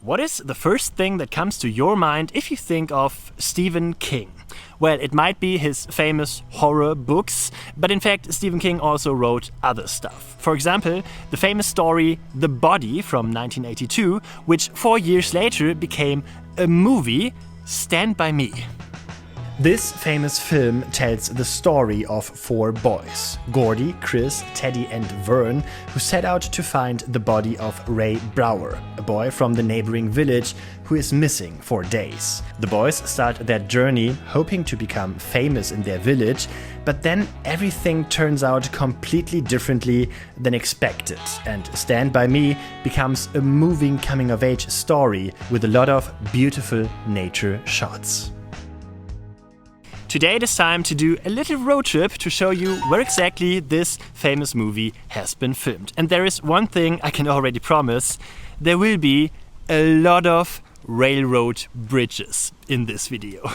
What is the first thing that comes to your mind if you think of Stephen King? Well, it might be his famous horror books, but in fact Stephen King also wrote other stuff. For example, the famous story The Body from 1982, which 4 years later became a movie, Stand By Me. This famous film tells the story of 4 boys, Gordie, Chris, Teddy and Vern, who set out to find the body of Ray Brower, a boy from the neighboring village who is missing for days. The boys start their journey hoping to become famous in their village, but then everything turns out completely differently than expected, and Stand By Me becomes a moving coming-of-age story with a lot of beautiful nature shots. Today it is time to do a little road trip to show you where exactly this famous movie has been filmed. And there is one thing I can already promise: there will be a lot of railroad bridges in this video.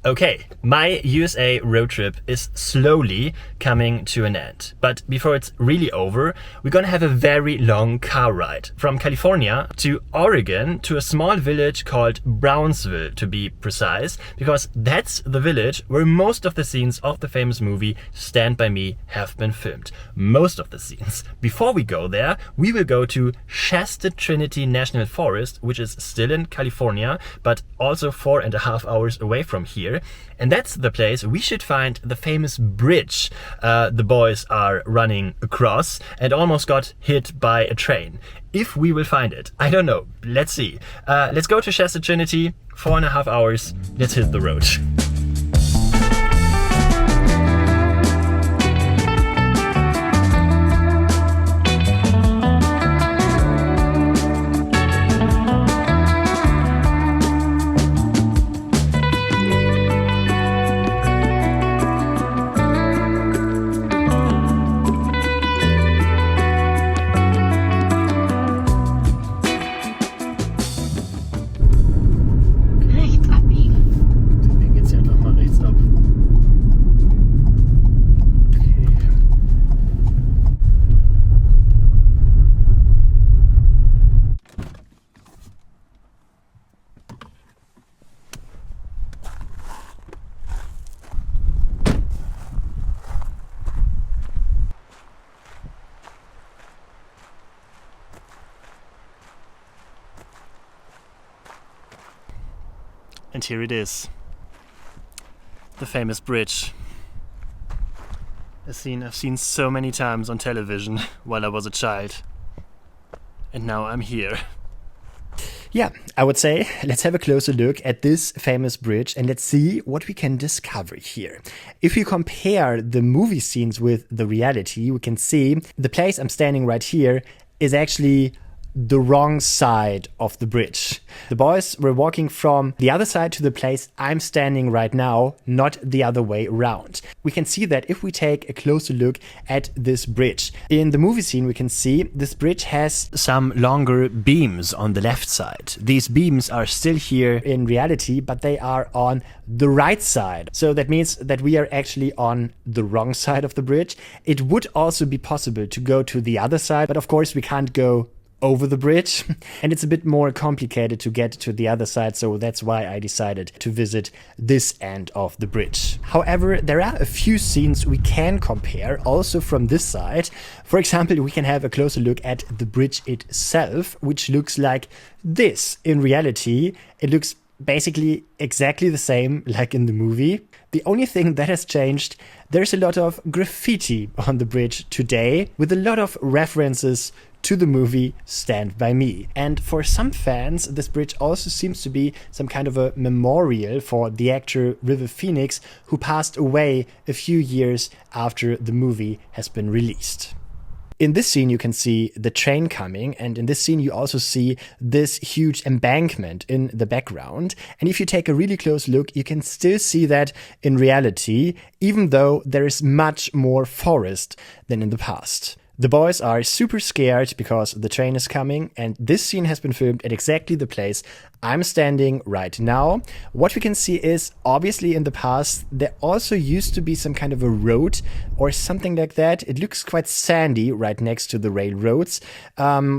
Okay, my USA road trip is slowly coming to an end. But before it's really over, we're gonna have a very long car ride from California to Oregon to a small village called Brownsville, to be precise, because that's the village where most of the scenes of the famous movie Stand By Me have been filmed. Most of the scenes. Before we go there, we will go to Shasta Trinity National Forest, which is still in California, but also 4.5 hours away from here. And that's the place we should find the famous bridge the boys are running across and almost got hit by a train. If we will find it, I don't know. Let's see. Let's go to Shasta Trinity, 4.5 hours. Let's hit the road. And here it is, the famous bridge. A scene I've seen so many times on television while I was a child. And now I'm here. Yeah, I would say let's have a closer look at this famous bridge and let's see what we can discover here. If you compare the movie scenes with the reality, we can see the place I'm standing right here is actually the wrong side of the bridge. The boys were walking from the other side to the place I'm standing right now, not the other way around. We can see that if we take a closer look at this bridge. In the movie scene we can see this bridge has some longer beams on the left side. These beams are still here in reality, but they are on the right side. So that means that we are actually on the wrong side of the bridge. It would also be possible to go to the other side, but of course we can't go over the bridge and it's a bit more complicated to get to the other side, so that's why I decided to visit this end of the bridge. However, there are a few scenes we can compare also from this side. For example, we can have a closer look at the bridge itself, which looks like this. In reality, it looks basically exactly the same like in the movie. The only thing that has changed, there's a lot of graffiti on the bridge today with a lot of references to the movie Stand By Me. And for some fans, this bridge also seems to be some kind of a memorial for the actor River Phoenix, who passed away a few years after the movie has been released. In this scene, you can see the train coming, and in this scene, you also see this huge embankment in the background. And if you take a really close look, you can still see that in reality, even though there is much more forest than in the past. The boys are super scared because the train is coming, and this scene has been filmed at exactly the place I'm standing right now. What we can see is, obviously in the past, there also used to be some kind of a road or something like that. It looks quite sandy right next to the railroads,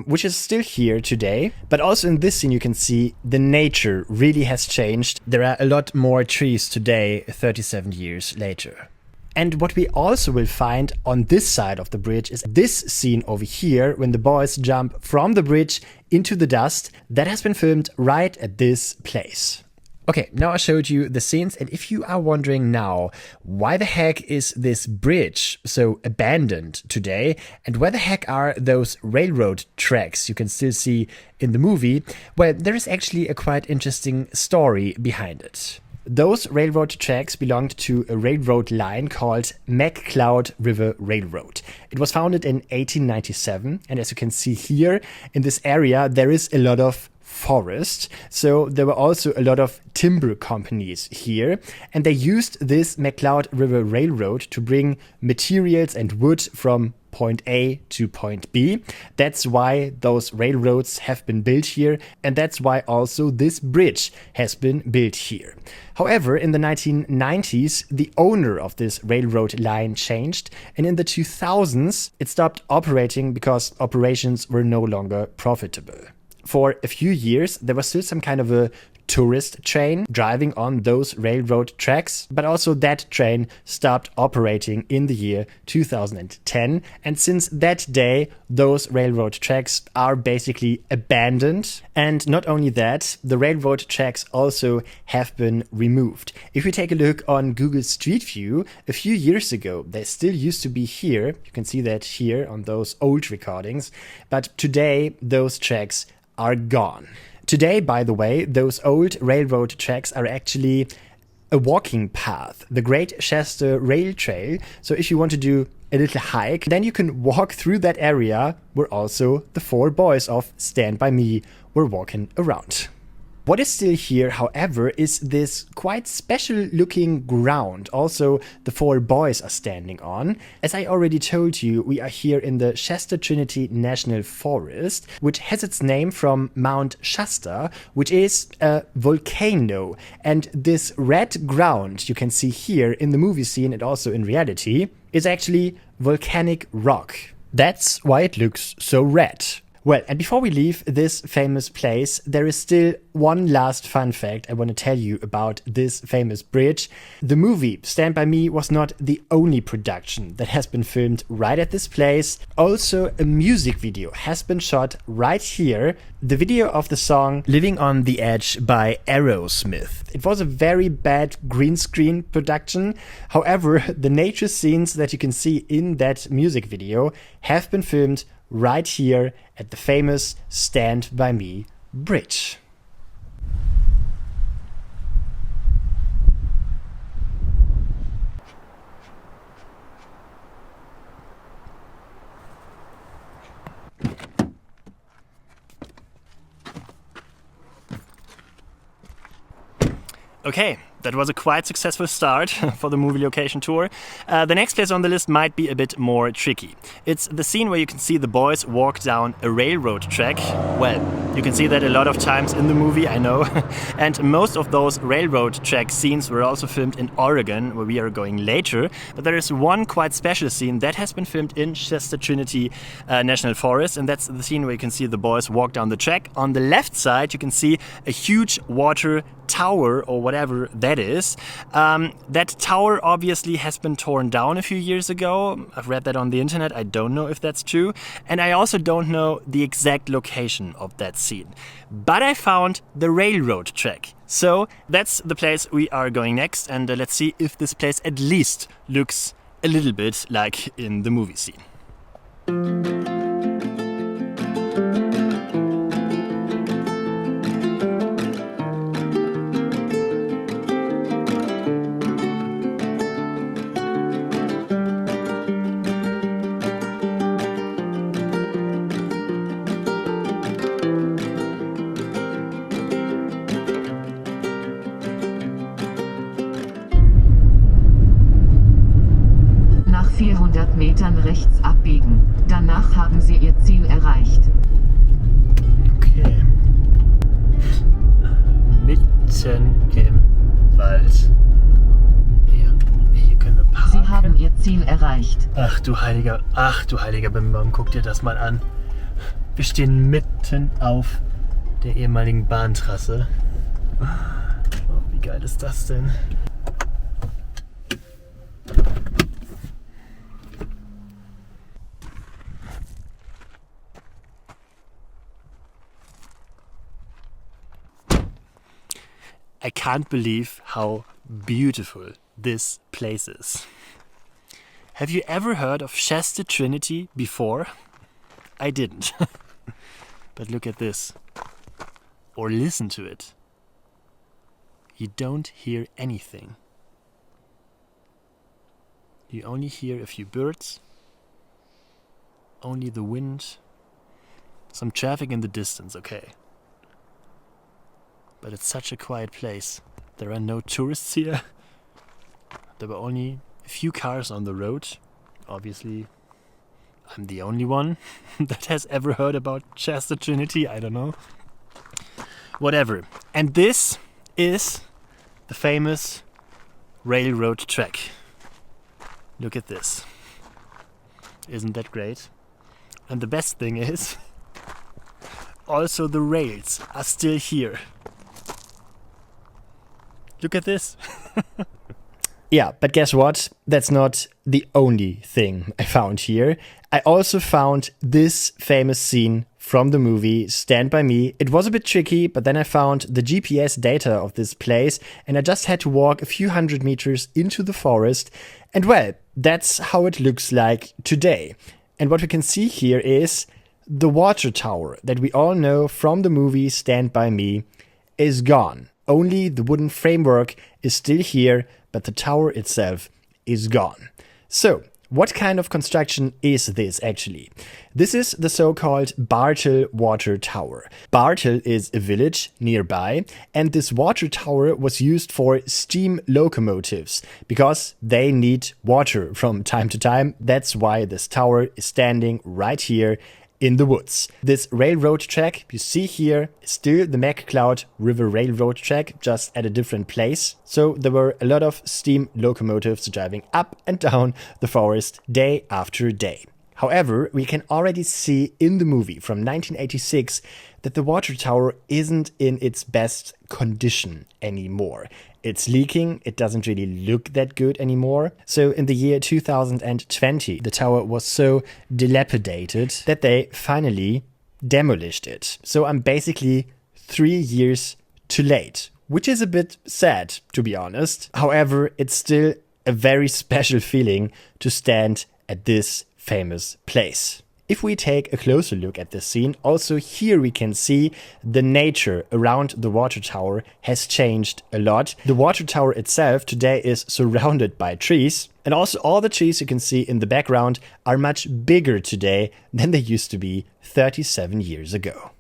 which is still here today. But also in this scene, you can see the nature really has changed. There are a lot more trees today, 37 years later. And what we also will find on this side of the bridge is this scene over here when the boys jump from the bridge into the dust. That has been filmed right at this place. Okay, now I showed you the scenes, and if you are wondering now, why the heck is this bridge so abandoned today, and where the heck are those railroad tracks you can still see in the movie, well, there is actually a quite interesting story behind it. Those railroad tracks belonged to a railroad line called McCloud River Railroad. It was founded in 1897, and as you can see here in this area, there is a lot of forest. So there were also a lot of timber companies here, and they used this McCloud River Railroad to bring materials and wood from point A to point B. That's why those railroads have been built here, and that's why also this bridge has been built here. However, in the 1990s, the owner of this railroad line changed, and in the 2000s, it stopped operating because operations were no longer profitable. For a few years, there was still some kind of a tourist train driving on those railroad tracks, but also that train stopped operating in the year 2010. And since that day, those railroad tracks are basically abandoned. And not only that, the railroad tracks also have been removed. If you take a look on Google Street View, a few years ago, they still used to be here. You can see that here on those old recordings. But today, those tracks are gone. Today, by the way, those old railroad tracks are actually a walking path, the Great Shasta Rail Trail. So if you want to do a little hike, then you can walk through that area where also the four boys of Stand By Me were walking around. What is still here, however, is this quite special looking ground also the four boys are standing on. As I already told you, we are here in the Shasta Trinity National Forest, which has its name from Mount Shasta, which is a volcano. And this red ground you can see here in the movie scene and also in reality is actually volcanic rock. That's why it looks so red. Well, and before we leave this famous place, there is still one last fun fact I want to tell you about this famous bridge. The movie Stand By Me was not the only production that has been filmed right at this place. Also, a music video has been shot right here. The video of the song Living on the Edge by Aerosmith. It was a very bad green screen production. However, the nature scenes that you can see in that music video have been filmed right here at the famous Stand By Me bridge. Okay, that was a quite successful start for the movie location tour. The next place on the list might be a bit more tricky. It's the scene where you can see the boys walk down a railroad track. Well, you can see that a lot of times in the movie, I know. And most of those railroad track scenes were also filmed in Oregon, where we are going later. But there is one quite special scene that has been filmed in Shasta Trinity National Forest, and that's the scene where you can see the boys walk down the track. On the left side, you can see a huge water tower or whatever that is. That tower obviously has been torn down a few years ago. I've read that on the internet. I don't know if that's true. And I also don't know the exact location of that scene. But I found the railroad track. So that's the place we are going next. And let's see if this place at least looks a little bit like in the movie scene. haben Sie Ihr Ziel erreicht. Okay. Mitten im Wald. Ja, hier können wir parken. Sie haben Ihr Ziel erreicht. Ach du heiliger Bimbam, guck dir das mal an. Wir stehen mitten auf der ehemaligen Bahntrasse. Oh, wie geil ist das denn? I can't believe how beautiful this place is. Have you ever heard of Shasta Trinity before? I didn't. But look at this. Or listen to it. You don't hear anything. You only hear a few birds, only the wind, some traffic in the distance, okay. But it's such a quiet place. There are no tourists here. There were only a few cars on the road. Obviously, I'm the only one that has ever heard about Shasta Trinity. I don't know. Whatever. And this is the famous railroad track. Look at this. Isn't that great? And the best thing is, also the rails are still here. Look at this. Yeah, but guess what? That's not the only thing I found here. I also found this famous scene from the movie Stand By Me. It was a bit tricky, but then I found the GPS data of this place and I just had to walk a few hundred meters into the forest. And well, that's how it looks like today. And what we can see here is the water tower that we all know from the movie Stand By Me is gone. Only the wooden framework is still here, but the tower itself is gone. So, what kind of construction is this actually? This is the so-called Bartle Water Tower. Bartle is a village nearby, and this water tower was used for steam locomotives because they need water from time to time. That's why this tower is standing right here in the woods. This railroad track you see here is still the McCloud River Railroad track, just at a different place. So there were a lot of steam locomotives driving up and down the forest day after day. However, we can already see in the movie from 1986 that the water tower isn't in its best condition anymore. It's leaking, it doesn't really look that good anymore. So in the year 2020, the tower was so dilapidated that they finally demolished it. So I'm basically 3 years too late, which is a bit sad, to be honest. However, it's still a very special feeling to stand at this famous place. If we take a closer look at this scene, also here we can see the nature around the water tower has changed a lot. The water tower itself today is surrounded by trees, and also all the trees you can see in the background are much bigger today than they used to be 37 years ago.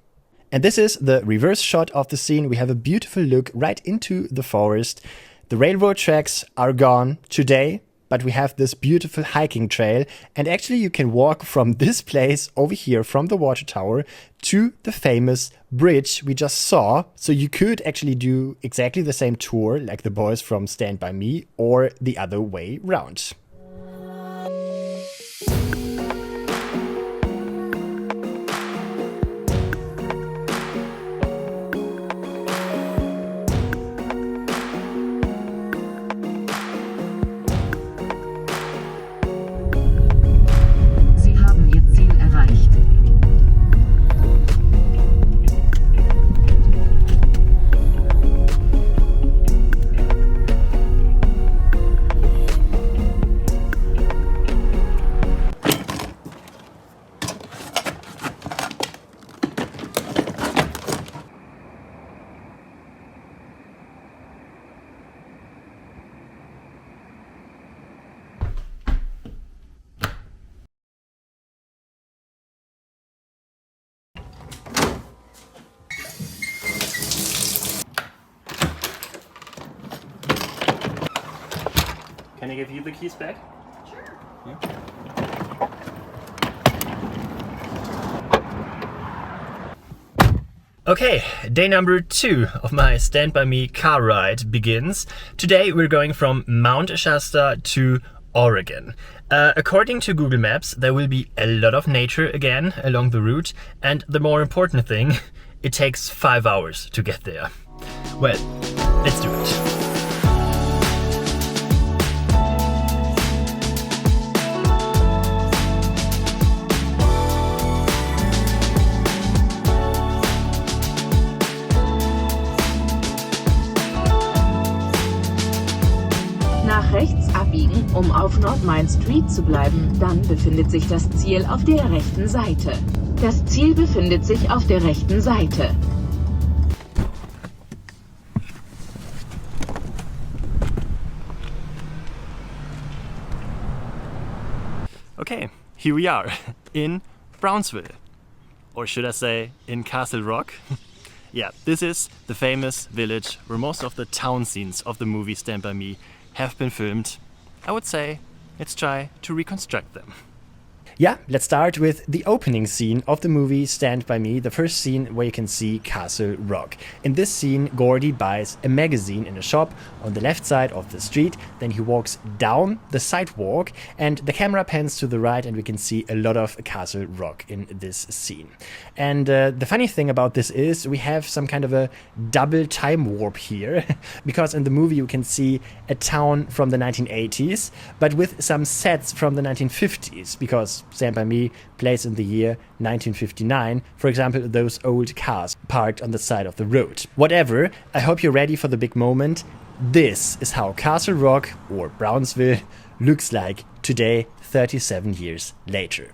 And this is the reverse shot of the scene. We have a beautiful look right into the forest. The railroad tracks are gone today, but we have this beautiful hiking trail, and actually you can walk from this place over here from the water tower to the famous bridge we just saw. So you could actually do exactly the same tour like the boys from Stand By Me, or the other way round. Can I give you the keys back? Sure. Yeah. Okay, day number 2 of my Stand By Me car ride begins. Today we're going from Mount Shasta to Oregon. According to Google Maps, there will be a lot of nature again along the route, and the more important thing, it takes 5 hours to get there. Well, let's do it. Nach rechts abbiegen, um auf North Main Street zu bleiben, dann befindet sich das Ziel auf der rechten Seite. Das Ziel befindet sich auf der rechten Seite. Okay, here we are in Brownsville. Or should I say in Castle Rock? Yeah, this is the famous village where most of the town scenes of the movie Stand By Me have been filmed. I would say let's try to reconstruct them. Yeah, let's start with the opening scene of the movie Stand By Me, the first scene where you can see Castle Rock. In this scene, Gordie buys a magazine in a shop on the left side of the street, then he walks down the sidewalk and the camera pans to the right and we can see a lot of Castle Rock in this scene. And the funny thing about this is we have some kind of a double time warp here, because in the movie you can see a town from the 1980s, but with some sets from the 1950s, because Stand By Me plays in the year 1959, for example, those old cars parked on the side of the road. Whatever, I hope you're ready for the big moment. This is how Castle Rock, or Brownsville, looks like today, 37 years later.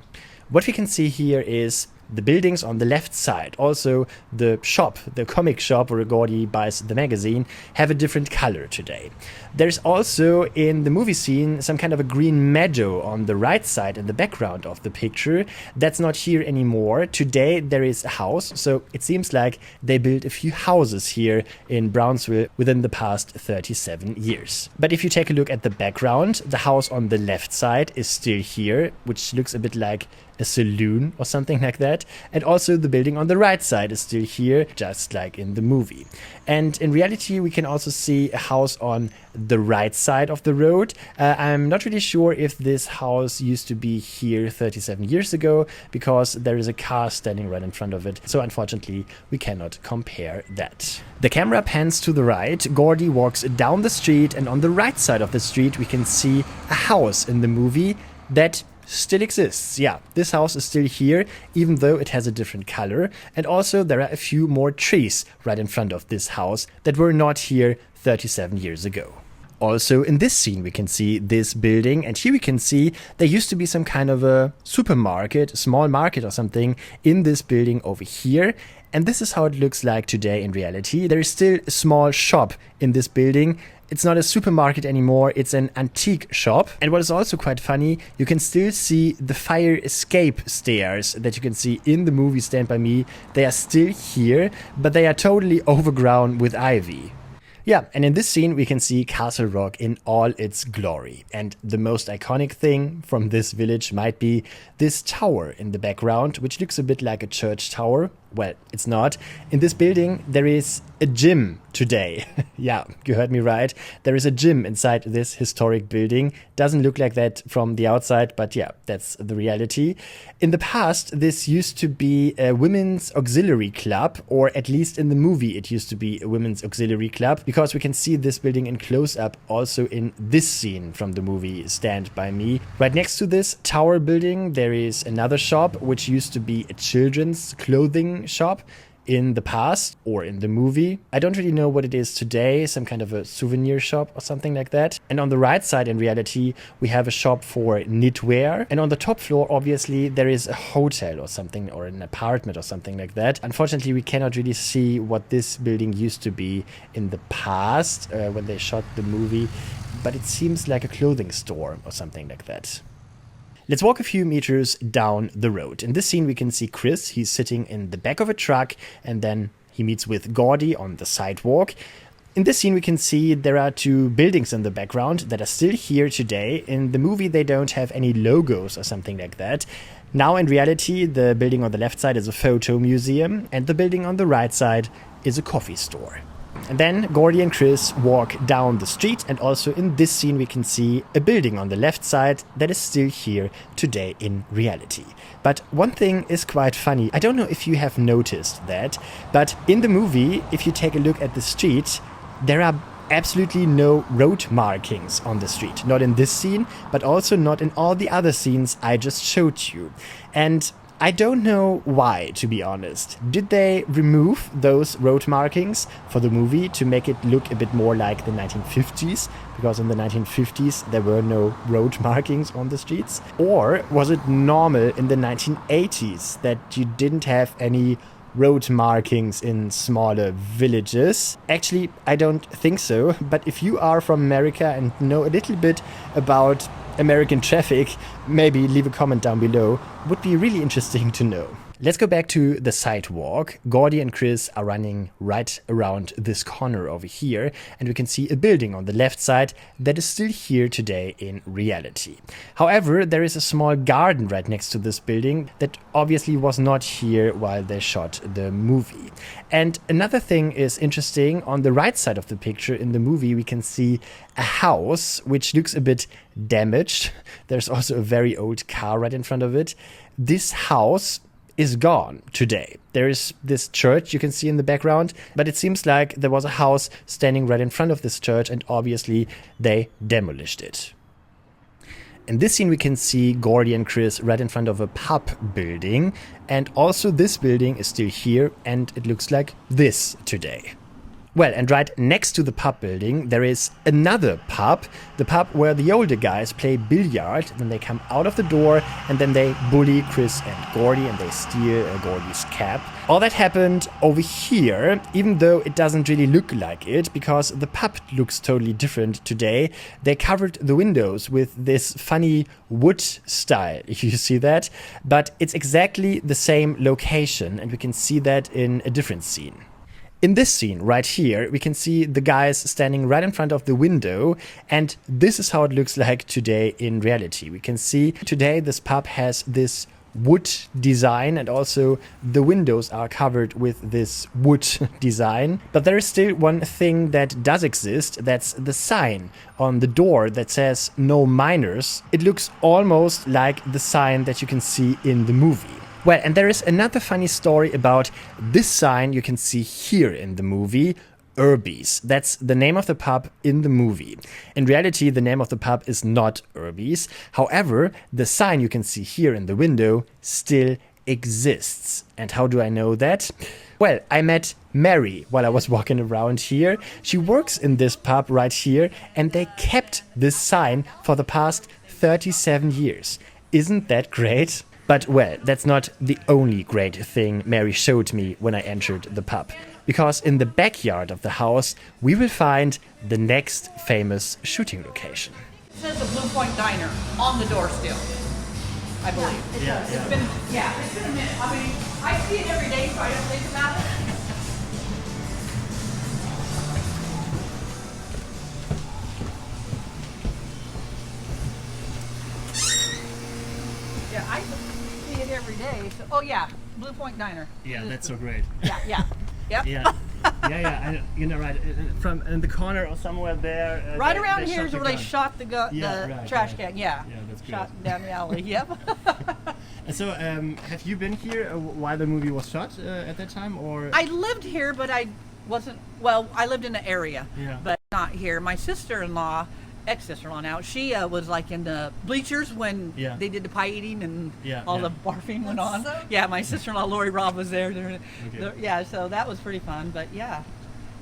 What we can see here is the buildings on the left side, also the shop, the comic shop where Gordie buys the magazine, have a different color today. There's also in the movie scene some kind of a green meadow on the right side in the background of the picture. That's not here anymore. Today there is a house, so it seems like they built a few houses here in Brownsville within the past 37 years. But if you take a look at the background, the house on the left side is still here, which looks a bit like a saloon or something like that. And also the building on the right side is still here, just like in the movie. And in reality, we can also see a house on the right side of the road. I'm not really sure if this house used to be here 37 years ago, because there is a car standing right in front of it. So unfortunately, we cannot compare that. The camera pans to the right. Gordie walks down the street, and on the right side of the street, we can see a house in the movie that still exists. Yeah, this house is still here, even though it has a different color. And also there are a few more trees right in front of this house that were not here 37 years ago. Also in this scene we can see this building, and here we can see there used to be some kind of a supermarket, small market or something in this building over here. And this is how it looks like today in reality. There is still a small shop in this building. It's not a supermarket anymore, it's an antique shop. And what is also quite funny, you can still see the fire escape stairs that you can see in the movie Stand By Me. They are still here, but they are totally overgrown with ivy. Yeah, and in this scene we can see Castle Rock in all its glory. And the most iconic thing from this village might be this tower in the background, which looks a bit like a church tower. Well, it's not. In this building there is a gym today. Yeah, you heard me right. There is a gym inside this historic building. Doesn't look like that from the outside, but yeah, that's the reality. In the past, this used to be a women's auxiliary club, or at least in the movie it used to be a women's auxiliary club, because we can see this building in close-up also in this scene from the movie Stand By Me. Right next to this tower building there is another shop which used to be a children's clothing shop in the past, or in the movie. I don't really know what it is today, some kind of a souvenir shop or something like that. And on the right side in reality we have a shop for knitwear, and on the top floor obviously there is a hotel or something, or an apartment or something like that. Unfortunately we cannot really see what this building used to be in the past when they shot the movie, but it seems like a clothing store or something like that. Let's walk a few meters down the road. In this scene we can see Chris. He's sitting in the back of a truck, and then he meets with Gordie on the sidewalk. In this scene we can see there are two buildings in the background that are still here today. In the movie they don't have any logos or something like that. Now in reality, the building on the left side is a photo museum and the building on the right side is a coffee store. And then Gordie and Chris walk down the street, and also in this scene we can see a building on the left side that is still here today in reality. But one thing is quite funny. I don't know if you have noticed that, but in the movie, if you take a look at the street, there are absolutely no road markings on the street. Not in this scene, but also not in all the other scenes I just showed you. And I don't know why, to be honest. Did they remove those road markings for the movie to make it look a bit more like the 1950s? Because in the 1950s there were no road markings on the streets? Or was it normal in the 1980s that you didn't have any road markings in smaller villages? Actually, I don't think so. But if you are from America and know a little bit about American traffic, maybe leave a comment down below. Would be really interesting to know. Let's go back to the sidewalk. Gordie and Chris are running right around this corner over here, and we can see a building on the left side that is still here today in reality. However, there is a small garden right next to this building that obviously was not here while they shot the movie. And another thing is interesting, on the right side of the picture in the movie we can see a house which looks a bit damaged. There's also a very old car right in front of it. This house is gone today. There is this church you can see in the background, but it seems like there was a house standing right in front of this church and obviously they demolished it. In this scene we can see Gordie and Chris right in front of a pub building, and also this building is still here and it looks like this today. Well, and right next to the pub building there is another pub, the pub where the older guys play billiard. Then they come out of the door and then they bully Chris and Gordie and they steal Gordie's cap. All that happened over here, even though it doesn't really look like it, because the pub looks totally different today. They covered the windows with this funny wood style, if you see that, but it's exactly the same location and we can see that in a different scene. In this scene right here, we can see the guys standing right in front of the window, and this is how it looks like today in reality. We can see today this pub has this wood design and also the windows are covered with this wood design. But there is still one thing that does exist, that's the sign on the door that says "No Minors." It looks almost like the sign that you can see in the movie. Well, and there is another funny story about this sign you can see here in the movie, Irby's. That's the name of the pub in the movie. In reality, the name of the pub is not Irby's. However, the sign you can see here in the window still exists. And how do I know that? Well, I met Mary while I was walking around here. She works in this pub right here, and they kept this sign for the past 37 years. Isn't that great? But well, that's not the only great thing Mary showed me when I entered the pub. Because in the backyard of the house, we will find the next famous shooting location. It says the Blue Point Diner on the door still, I believe. Yeah, It's been a minute. I mean, I see it every day, so I don't think about it. Yeah, I see it every day. So, oh yeah, Blue Point Diner. Yeah, that's so great. Yeah. Yep. Yeah. You know, right from in the corner or somewhere there. Right around here is where they shot the trash can. Yeah. Yeah, that's great. Shot down the alley. Yep. And so, have you been here while the movie was shot at that time, or? I lived here, but I wasn't. Well, I lived in the area, but not here. My sister-in-law, ex-sister-in-law now, she was like in the bleachers when they did the pie eating and all the barfing went on. Yeah, my sister-in-law Lori Rob was there. Yeah, so that was pretty fun. But yeah.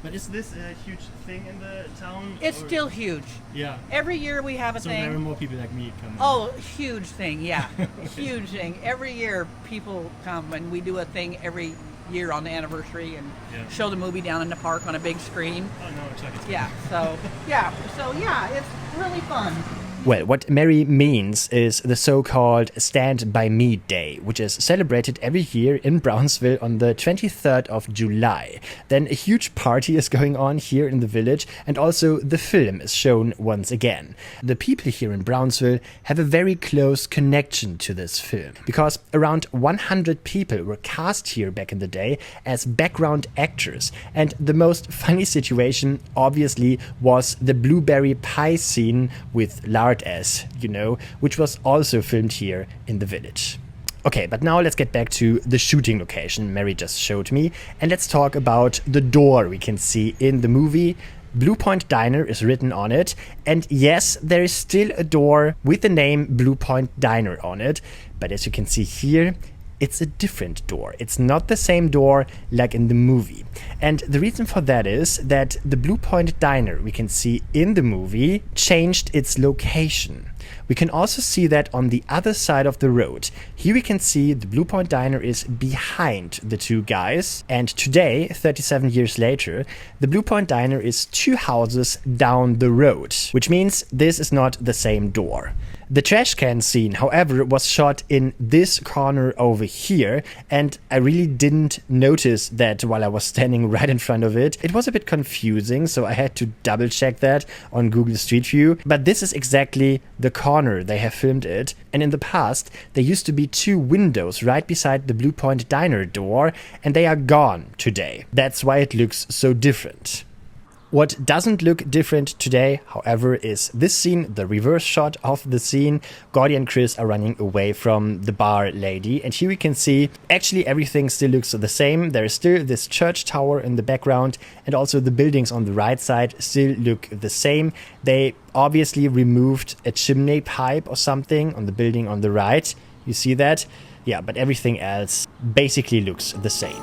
But is this a huge thing in the town? It's still huge. Yeah. Every year we have a thing. So there are more people like me coming. Oh, huge thing, yeah. Huge thing. Every year people come and we do a thing every year on the anniversary and show the movie down in the park on a big screen. Oh no, check it. Yeah, so it's really fun. Well, what Mary means is the so-called Stand By Me Day, which is celebrated every year in Brownsville on the 23rd of July. Then a huge party is going on here in the village, and also the film is shown once again. The people here in Brownsville have a very close connection to this film, because around 100 people were cast here back in the day as background actors, and the most funny situation obviously was the blueberry pie scene with lard as, which was also filmed here in the village. Okay, but now let's get back to the shooting location Mary just showed me, and let's talk about the door we can see in the movie. Blue Point Diner is written on it, and yes, there is still a door with the name Blue Point Diner on it, but as you can see here, it's a different door. It's not the same door like in the movie. And the reason for that is that the Blue Point Diner we can see in the movie changed its location. We can also see that on the other side of the road. Here we can see the Blue Point Diner is behind the two guys. And today, 37 years later, the Blue Point Diner is 2 houses down the road, which means this is not the same door. The trash can scene, however, was shot in this corner over here, and I really didn't notice that while I was standing right in front of it. It was a bit confusing, so I had to double check that on Google Street View, but this is exactly the corner they have filmed it, and in the past there used to be 2 windows right beside the Blue Point Diner door, and they are gone today. That's why it looks so different. What doesn't look different today, however, is this scene, the reverse shot of the scene. Gordie and Chris are running away from the bar lady, and here we can see actually everything still looks the same. There is still this church tower in the background, and also the buildings on the right side still look the same. They obviously removed a chimney pipe or something on the building on the right. You see that? Yeah, but everything else basically looks the same.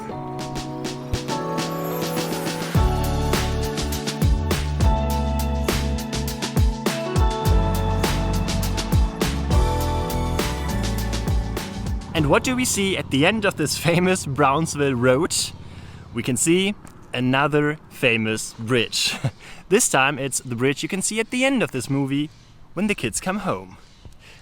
And what do we see at the end of this famous Brownsville road? We can see another famous bridge. This time it's the bridge you can see at the end of this movie when the kids come home.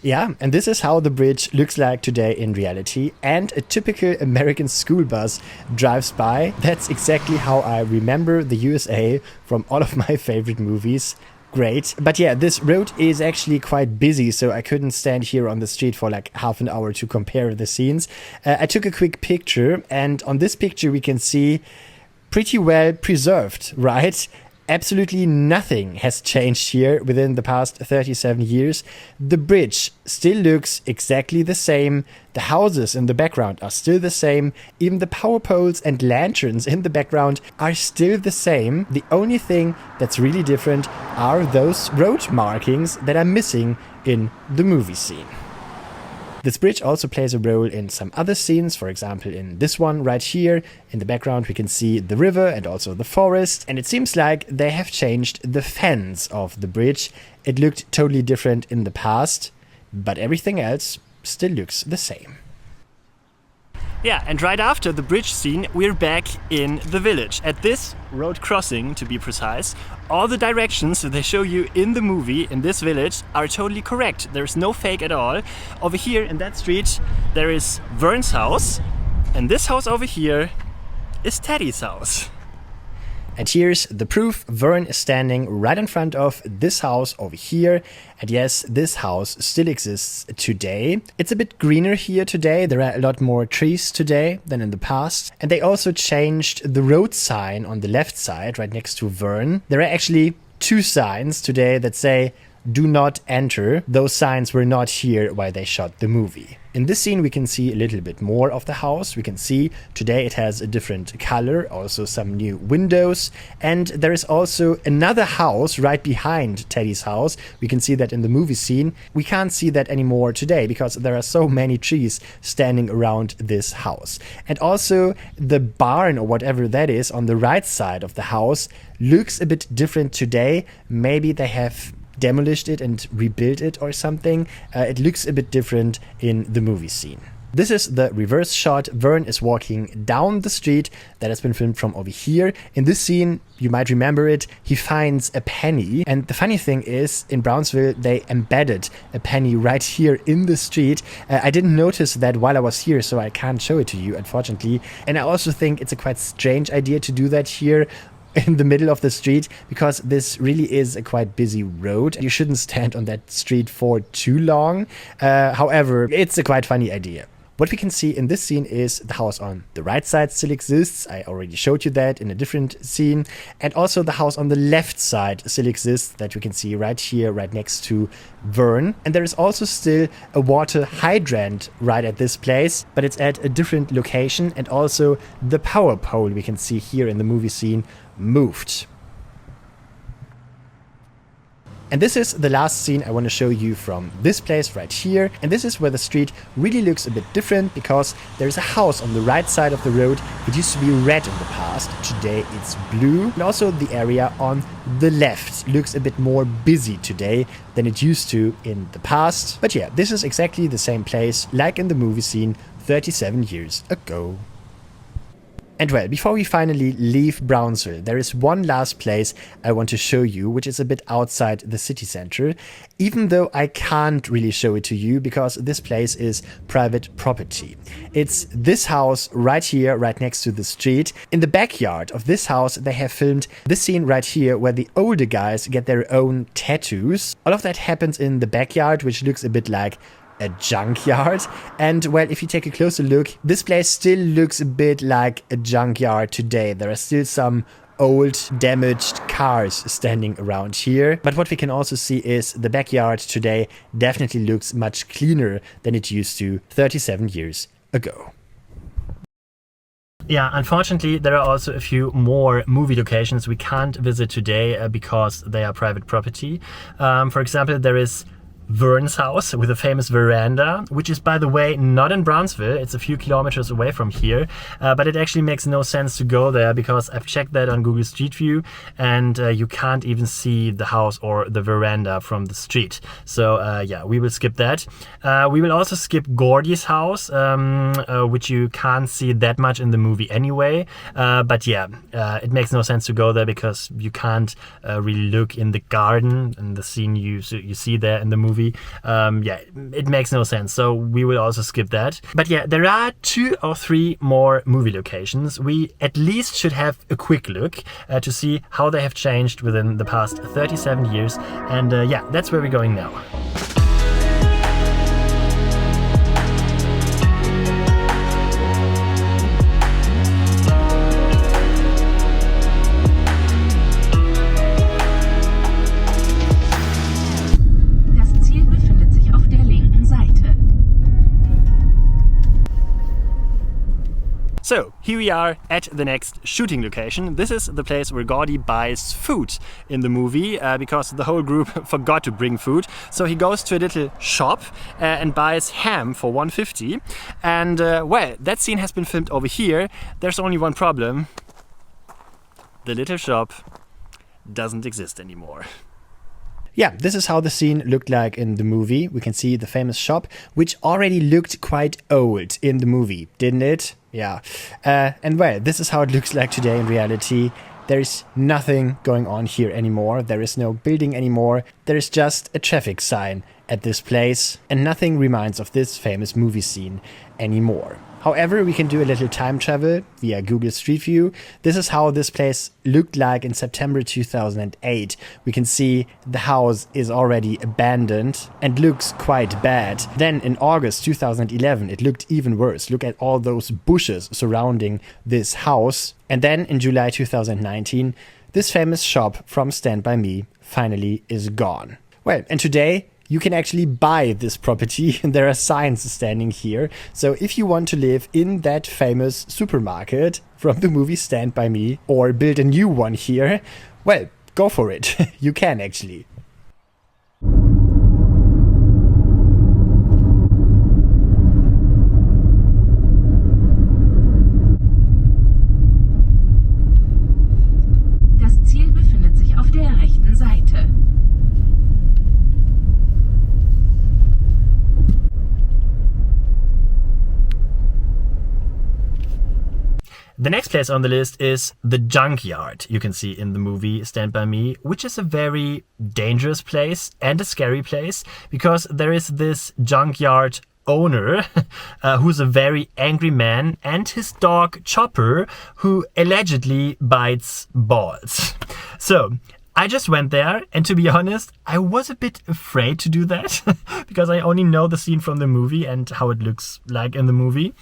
Yeah, and this is how the bridge looks like today in reality, and a typical American school bus drives by. That's exactly how I remember the USA from all of my favorite movies. Great. But yeah, this road is actually quite busy, so I couldn't stand here on the street for like half an hour to compare the scenes. I took a quick picture, and on this picture we can see pretty well preserved, right? Absolutely nothing has changed here within the past 37 years. The bridge still looks exactly the same. The houses in the background are still the same. Even the power poles and lanterns in the background are still the same. The only thing that's really different are those road markings that are missing in the movie scene. This bridge also plays a role in some other scenes, for example in this one right here. In the background we can see the river and also the forest, and it seems like they have changed the fence of the bridge. It looked totally different in the past, but everything else still looks the same. Yeah, and right after the bridge scene, we're back in the village. At this road crossing, to be precise, all the directions they show you in the movie in this village are totally correct. There's no fake at all. Over here in that street, there is Vern's house, and this house over here is Teddy's house. And here's the proof. Vern is standing right in front of this house over here. And yes, this house still exists today. It's a bit greener here today. There are a lot more trees today than in the past. And they also changed the road sign on the left side, right next to Vern. There are actually 2 signs today that say, "Do not enter." Those signs were not here while they shot the movie. In this scene we can see a little bit more of the house. We can see today it has a different color, also some new windows, and there is also another house right behind Teddy's house. We can see that in the movie scene. We can't see that anymore today because there are so many trees standing around this house. And also the barn or whatever that is on the right side of the house looks a bit different today. Maybe they have demolished it and rebuilt it or something. It looks a bit different in the movie scene. This is the reverse shot. Vern is walking down the street that has been filmed from over here. In this scene, you might remember it, he finds a penny. And the funny thing is, in Brownsville, they embedded a penny right here in the street. I didn't notice that while I was here, so I can't show it to you, unfortunately. And I also think it's a quite strange idea to do that here in the middle of the street, because this really is a quite busy road. You shouldn't stand on that street for too long. However, it's a quite funny idea. What we can see in this scene is the house on the right side still exists. I already showed you that in a different scene. And also the house on the left side still exists, that we can see right here, right next to Vern. And there is also still a water hydrant right at this place, but it's at a different location. And also the power pole we can see here in the movie scene moved. And this is the last scene I want to show you from this place right here. And this is where the street really looks a bit different, because there's a house on the right side of the road. It used to be red in the past. Today it's blue. And also the area on the left looks a bit more busy today than it used to in the past. But yeah, this is exactly the same place like in the movie scene 37 years ago. And well, before we finally leave Brownsville, there is one last place I want to show you, which is a bit outside the city center, even though I can't really show it to you because this place is private property. It's this house right here, right next to the street. In the backyard of this house, they have filmed this scene right here where the older guys get their own tattoos. All of that happens in the backyard, which looks a bit like a junkyard. And well, if you take a closer look, this place still looks a bit like a junkyard today. There are still some old damaged cars standing around here. But what we can also see is the backyard today definitely looks much cleaner than it used to 37 years ago. Yeah, unfortunately, there are also a few more movie locations we can't visit today because they are private property. For example, there is Vern's house with a famous veranda, which is, by the way, not in Brownsville. It's a few kilometers away from here, but it actually makes no sense to go there because I've checked that on Google Street View and you can't even see the house or the veranda from the street. So yeah, we will skip that. We will also skip Gordie's house, which you can't see that much in the movie anyway. But yeah, it makes no sense to go there because you can't really look in the garden and the scene you see there in the movie. Yeah, it makes no sense, so we will also skip that. But yeah, there are 2 or 3 more movie locations. We at least should have a quick look to see how they have changed within the past 37 years. And yeah, that's where we're going now. So here we are at the next shooting location. This is the place where Gordie buys food in the movie because the whole group forgot to bring food. So he goes to a little shop and buys ham for $1.50. And well, that scene has been filmed over here. There's only one problem. The little shop doesn't exist anymore. Yeah, this is how the scene looked like in the movie. We can see the famous shop, which already looked quite old in the movie, didn't it? Yeah. And well, this is how it looks like today in reality. There is nothing going on here anymore. There is no building anymore. There is just a traffic sign at this place, and nothing reminds of this famous movie scene anymore. However, we can do a little time travel via Google Street View. This is how this place looked like in September 2008. We can see the house is already abandoned and looks quite bad. Then in August 2011, it looked even worse. Look at all those bushes surrounding this house. And then in July 2019, this famous shop from Stand By Me finally is gone. Well, and today you can actually buy this property, and there are signs standing here. So if you want to live in that famous supermarket from the movie Stand By Me or build a new one here, well, go for it. You can actually. Das Ziel befindet sich auf der rechten Seite. The next place on the list is the Junkyard, you can see in the movie Stand By Me, which is a very dangerous place and a scary place because there is this junkyard owner who's a very angry man and his dog Chopper who allegedly bites balls. So I just went there, and to be honest, I was a bit afraid to do that because I only know the scene from the movie and how it looks like in the movie.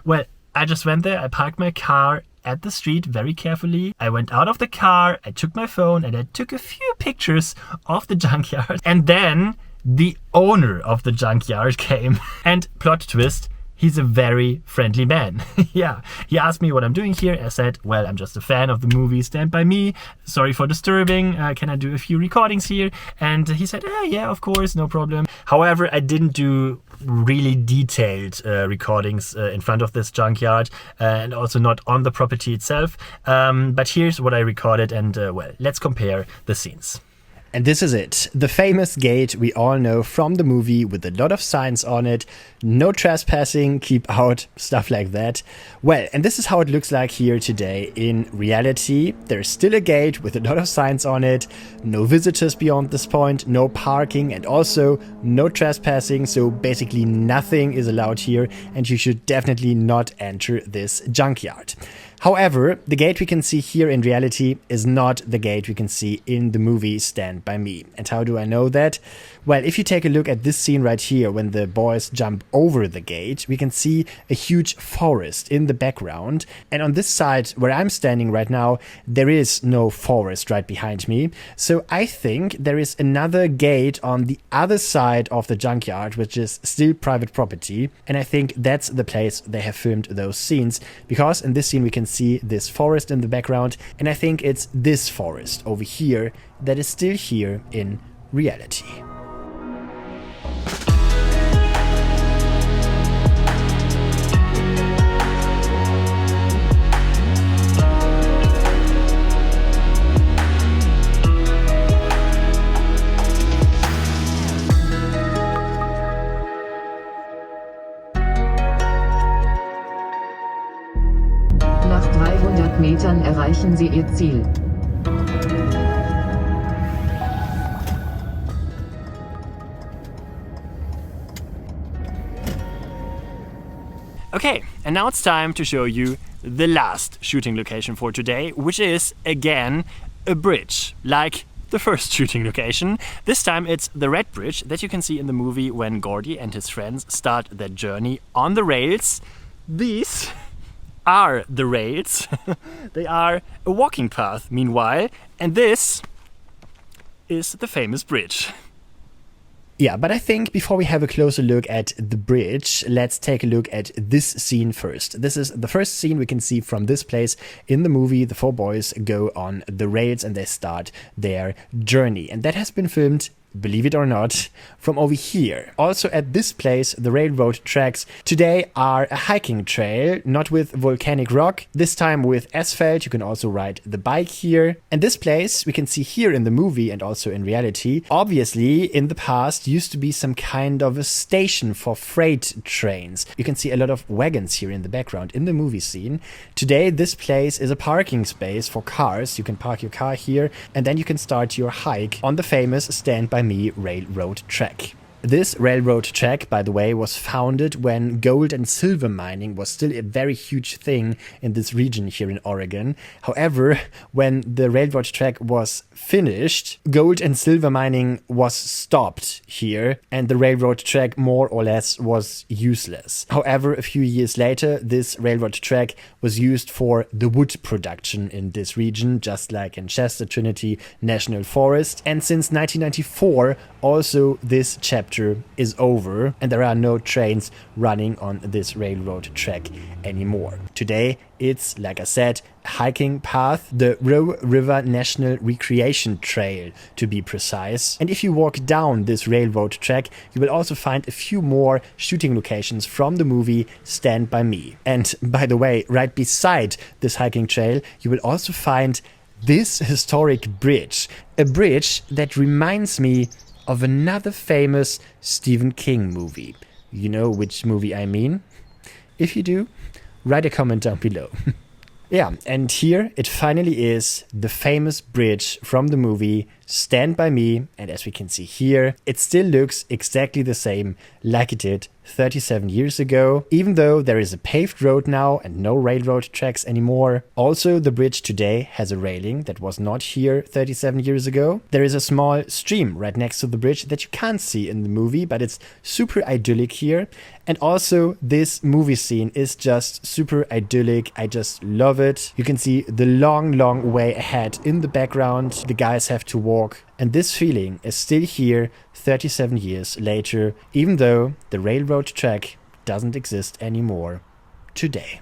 Well, I just went there, I parked my car at the street very carefully. I went out of the car, I took my phone, and I took a few pictures of the junkyard. And then the owner of the junkyard came. And plot twist, he's a very friendly man. Yeah, he asked me what I'm doing here. I said, well, I'm just a fan of the movie Stand By Me. Sorry for disturbing. Can I do a few recordings here? And he said, yeah, of course, no problem. However, I didn't do really detailed recordings in front of this junkyard and also not on the property itself. But here's what I recorded and, well, let's compare the scenes. And this is it. The famous gate we all know from the movie with a lot of signs on it. No trespassing, keep out, stuff like that. Well, and this is how it looks like here today. In reality, there's still a gate with a lot of signs on it. No visitors beyond this point, no parking, and also no trespassing. So basically nothing is allowed here, and you should definitely not enter this junkyard. However, the gate we can see here in reality is not the gate we can see in the movie Stand By Me. And how do I know that? Well, if you take a look at this scene right here, when the boys jump over the gate, we can see a huge forest in the background. And on this side where I'm standing right now, there is no forest right behind me. So I think there is another gate on the other side of the junkyard, which is still private property. And I think that's the place they have filmed those scenes, because in this scene we can see this forest in the background. And I think it's this forest over here that is still here in reality. Nach 300 Metern erreichen Sie Ihr Ziel. Okay, and now it's time to show you the last shooting location for today, which is, again, a bridge, like the first shooting location. This time it's the red bridge that you can see in the movie when Gordie and his friends start their journey on the rails. These are the rails. They are a walking path, meanwhile, and this is the famous bridge. Yeah, but I think before we have a closer look at the bridge, let's take a look at this scene first. This is the first scene we can see from this place in the movie. The four boys go on the rails and they start their journey. And that has been filmed, believe it or not, from over here. Also at this place, the railroad tracks today are a hiking trail, not with volcanic rock, this time with asphalt. You can also ride the bike here. And this place we can see here in the movie and also in reality, obviously in the past used to be some kind of a station for freight trains. You can see a lot of wagons here in the background in the movie scene. Today this place is a parking space for cars. You can park your car here and then you can start your hike on the famous Stand By Me railroad track. This railroad track, by the way, was founded when gold and silver mining was still a very huge thing in this region here in Oregon. However, when the railroad track was finished, gold and silver mining was stopped here and the railroad track more or less was useless. However, a few years later, this railroad track was used for the wood production in this region, just like in Shasta Trinity National Forest. And since 1994, also this chapter is over and there are no trains running on this railroad track anymore. Today it's, like I said, a hiking path, the Roe River National Recreation Trail to be precise. And if you walk down this railroad track, you will also find a few more shooting locations from the movie Stand By Me. And by the way, right beside this hiking trail, you will also find this historic bridge, a bridge that reminds me of another famous Stephen King movie. You know which movie I mean? If you do, write a comment down below. Yeah, and here it finally is, the famous bridge from the movie Stand By Me. And as we can see here, it still looks exactly the same like it did 37 years ago, even though there is a paved road now and no railroad tracks anymore. Also, the bridge today has a railing that was not here 37 years ago. There is a small stream right next to the bridge that you can't see in the movie, but it's super idyllic here. And also, this movie scene is just super idyllic. I just love it. You can see the long, long way ahead in the background. The guys have to walk. And this feeling is still here 37 years later, even though the railroad track doesn't exist anymore today.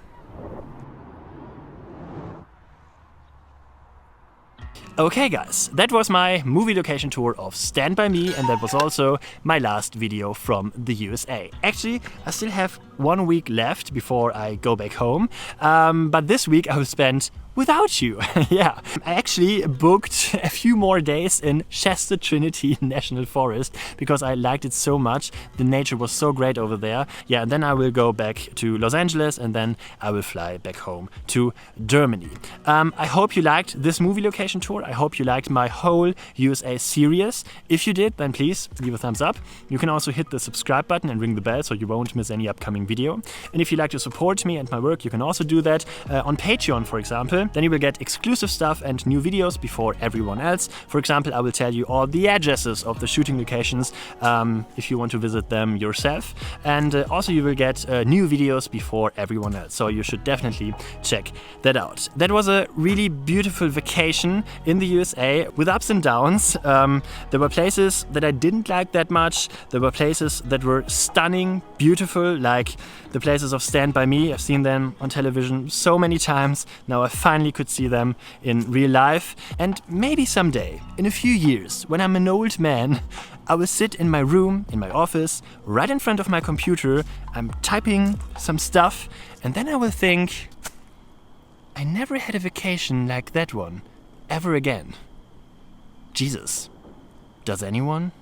Okay guys, that was my movie location tour of Stand By Me, and that was also my last video from the USA. Actually, I still have 1 week left before I go back home, but this week I will spend without you. Yeah, I actually booked a few more days in Shasta Trinity National Forest because I liked it so much. The nature was so great over there. Yeah, and then I will go back to Los Angeles and then I will fly back home to Germany. I hope you liked this movie location tour. I hope you liked my whole USA series. If you did, then please give a thumbs up. You can also hit the subscribe button and ring the bell so you won't miss any upcoming video. And if you'd like to support me and my work, you can also do that on Patreon, for example. Then you will get exclusive stuff and new videos before everyone else. For example, I will tell you all the addresses of the shooting locations if you want to visit them yourself. And also you will get new videos before everyone else. So you should definitely check that out. That was a really beautiful vacation in the USA with ups and downs. There were places that I didn't like that much. There were places that were stunning, beautiful, like the places of Stand By Me. I've seen them on television so many times. Now I finally could see them in real life. And maybe someday, in a few years, when I'm an old man, I will sit in my room, in my office, right in front of my computer. I'm typing some stuff, and then I will think, I never had a vacation like that one ever again. Jesus, does anyone?